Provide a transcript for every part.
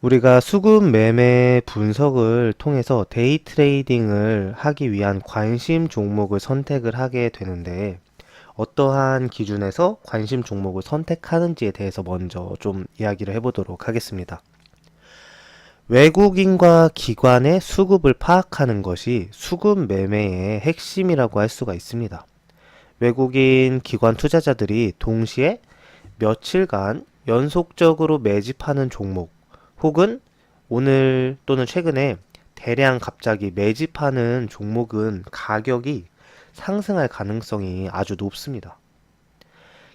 우리가 수급 매매 분석을 통해서 데이 트레이딩을 하기 위한 관심 종목을 선택을 하게 되는데, 어떠한 기준에서 관심 종목을 선택하는지에 대해서 먼저 좀 이야기를 해보도록 하겠습니다. 외국인과 기관의 수급을 파악하는 것이 수급 매매의 핵심이라고 할 수가 있습니다. 외국인 기관 투자자들이 동시에 며칠간 연속적으로 매집하는 종목, 혹은 오늘 또는 최근에 대량 갑자기 매집하는 종목은 가격이 상승할 가능성이 아주 높습니다.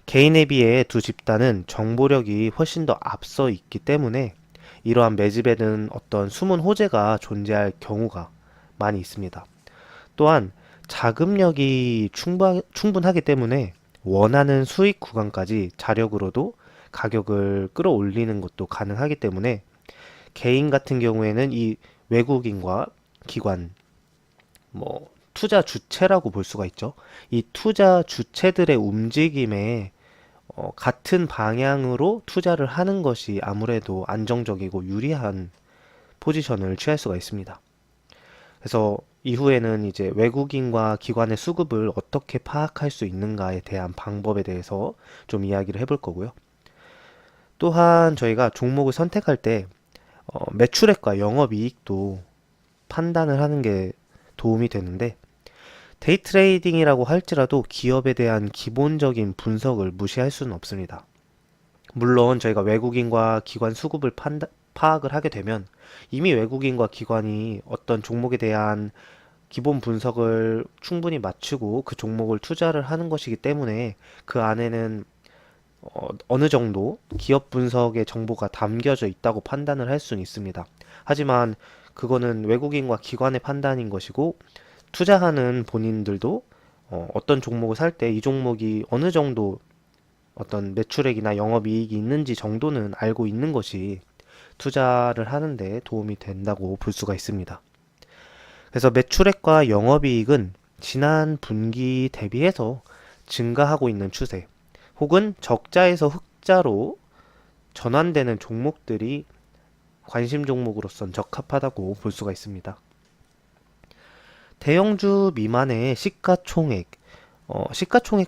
개인에 비해 두 집단은 정보력이 훨씬 더 앞서 있기 때문에 이러한 매집에는 어떤 숨은 호재가 존재할 경우가 많이 있습니다. 또한 자금력이 충분하기 때문에 원하는 수익 구간까지 자력으로도 가격을 끌어올리는 것도 가능하기 때문에 개인 같은 경우에는 이 외국인과 기관, 투자 주체라고 볼 수가 있죠. 이 투자 주체들의 움직임에 같은 방향으로 투자를 하는 것이 아무래도 안정적이고 유리한 포지션을 취할 수가 있습니다. 그래서 이후에는 이제 외국인과 기관의 수급을 어떻게 파악할 수 있는가에 대한 방법에 대해서 좀 이야기를 해볼 거고요. 또한 저희가 종목을 선택할 때 매출액과 영업이익도 판단을 하는 게 도움이 되는데, 데이 트레이딩이라고 할지라도 기업에 대한 기본적인 분석을 무시할 수는 없습니다. 물론 저희가 외국인과 기관 수급을 파악을 하게 되면 이미 외국인과 기관이 어떤 종목에 대한 기본 분석을 충분히 마치고 그 종목을 투자를 하는 것이기 때문에 그 안에는 어느 정도 기업 분석의 정보가 담겨져 있다고 판단을 할 수는 있습니다. 하지만 그거는 외국인과 기관의 판단인 것이고, 투자하는 본인들도 어떤 종목을 살 때 이 종목이 어느 정도 어떤 매출액이나 영업이익이 있는지 정도는 알고 있는 것이 투자를 하는데 도움이 된다고 볼 수가 있습니다. 그래서 매출액과 영업이익은 지난 분기 대비해서 증가하고 있는 추세, 혹은 적자에서 흑자로 전환되는 종목들이 관심 종목으로선 적합하다고 볼 수가 있습니다. 대형주 미만의 시가총액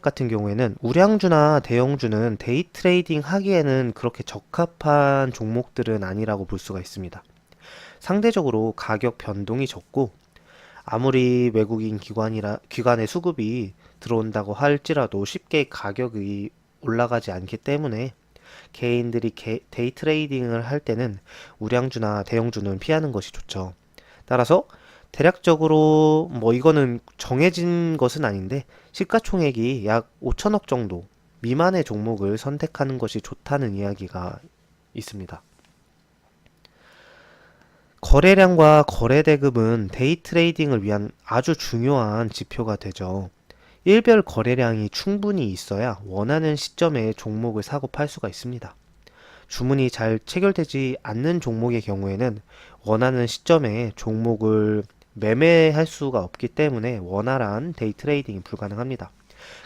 같은 경우에는 우량주나 대형주는 데이 트레이딩 하기에는 그렇게 적합한 종목들은 아니라고 볼 수가 있습니다. 상대적으로 가격 변동이 적고, 아무리 외국인 기관의 수급이 들어온다고 할지라도 쉽게 가격이 올라가지 않기 때문에 개인들이 데이 트레이딩을 할 때는 우량주나 대형주는 피하는 것이 좋죠. 따라서 대략적으로 이거는 정해진 것은 아닌데, 시가총액이 약 5천억 정도 미만의 종목을 선택하는 것이 좋다는 이야기가 있습니다. 거래량과 거래대금은 데이 트레이딩을 위한 아주 중요한 지표가 되죠. 일별 거래량이 충분히 있어야 원하는 시점에 종목을 사고 팔 수가 있습니다. 주문이 잘 체결되지 않는 종목의 경우에는 원하는 시점에 종목을 매매할 수가 없기 때문에 원활한 데이 트레이딩이 불가능합니다.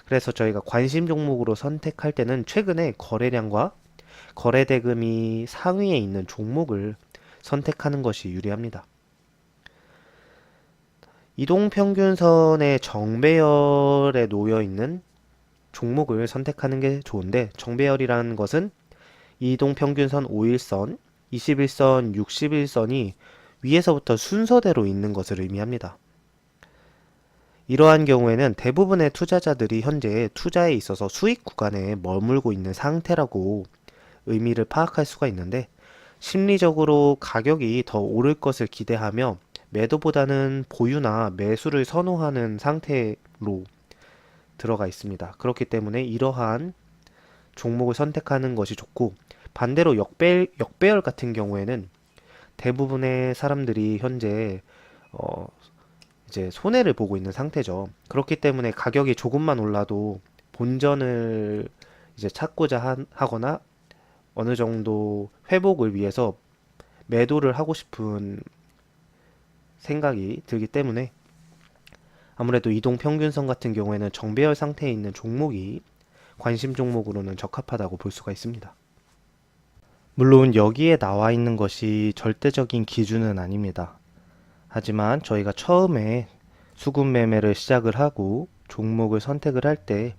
그래서 저희가 관심 종목으로 선택할 때는 최근에 거래량과 거래대금이 상위에 있는 종목을 선택하는 것이 유리합니다. 이동평균선의 정배열에 놓여 있는 종목을 선택하는 게 좋은데, 정배열이라는 것은 이동평균선 5일선, 21선, 61선이 위에서부터 순서대로 있는 것을 의미합니다. 이러한 경우에는 대부분의 투자자들이 현재 투자에 있어서 수익 구간에 머물고 있는 상태라고 의미를 파악할 수가 있는데, 심리적으로 가격이 더 오를 것을 기대하며 매도보다는 보유나 매수를 선호하는 상태로 들어가 있습니다. 그렇기 때문에 이러한 종목을 선택하는 것이 좋고, 반대로 역배열 같은 경우에는 대부분의 사람들이 현재 이제 손해를 보고 있는 상태죠. 그렇기 때문에 가격이 조금만 올라도 본전을 이제 찾고자 하거나 어느 정도 회복을 위해서 매도를 하고 싶은 생각이 들기 때문에 아무래도 이동평균선 같은 경우에는 정배열 상태에 있는 종목이 관심 종목으로는 적합하다고 볼 수가 있습니다. 물론 여기에 나와 있는 것이 절대적인 기준은 아닙니다. 하지만 저희가 처음에 수급 매매를 시작을 하고 종목을 선택을 할 때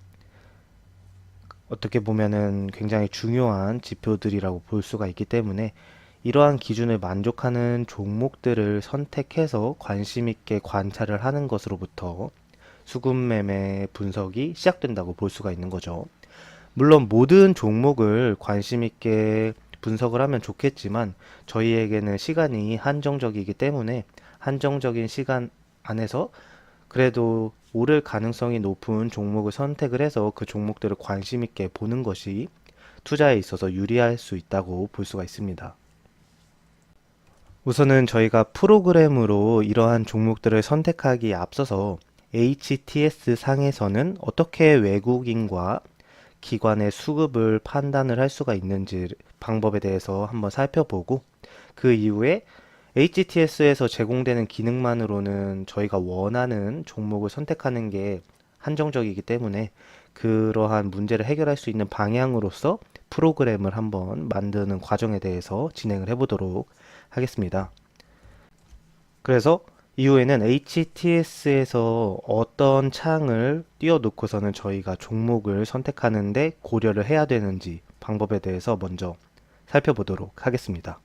어떻게 보면은 굉장히 중요한 지표들이라고 볼 수가 있기 때문에 이러한 기준을 만족하는 종목들을 선택해서 관심 있게 관찰을 하는 것으로부터 수급 매매 분석이 시작된다고 볼 수가 있는 거죠. 물론 모든 종목을 관심 있게 분석을 하면 좋겠지만 저희에게는 시간이 한정적이기 때문에 한정적인 시간 안에서 그래도 오를 가능성이 높은 종목을 선택을 해서 그 종목들을 관심 있게 보는 것이 투자에 있어서 유리할 수 있다고 볼 수가 있습니다. 우선은 저희가 프로그램으로 이러한 종목들을 선택하기에 앞서서 HTS 상에서는 어떻게 외국인과 기관의 수급을 판단을 할 수가 있는지 방법에 대해서 한번 살펴보고 그 이후에 HTS에서 제공되는 기능만으로는 저희가 원하는 종목을 선택하는 게 한정적이기 때문에 그러한 문제를 해결할 수 있는 방향으로서 프로그램을 한번 만드는 과정에 대해서 진행을 해보도록 하겠습니다. 그래서 이후에는 HTS에서 어떤 창을 띄워놓고서는 저희가 종목을 선택하는데 고려를 해야 되는지 방법에 대해서 먼저 살펴보도록 하겠습니다.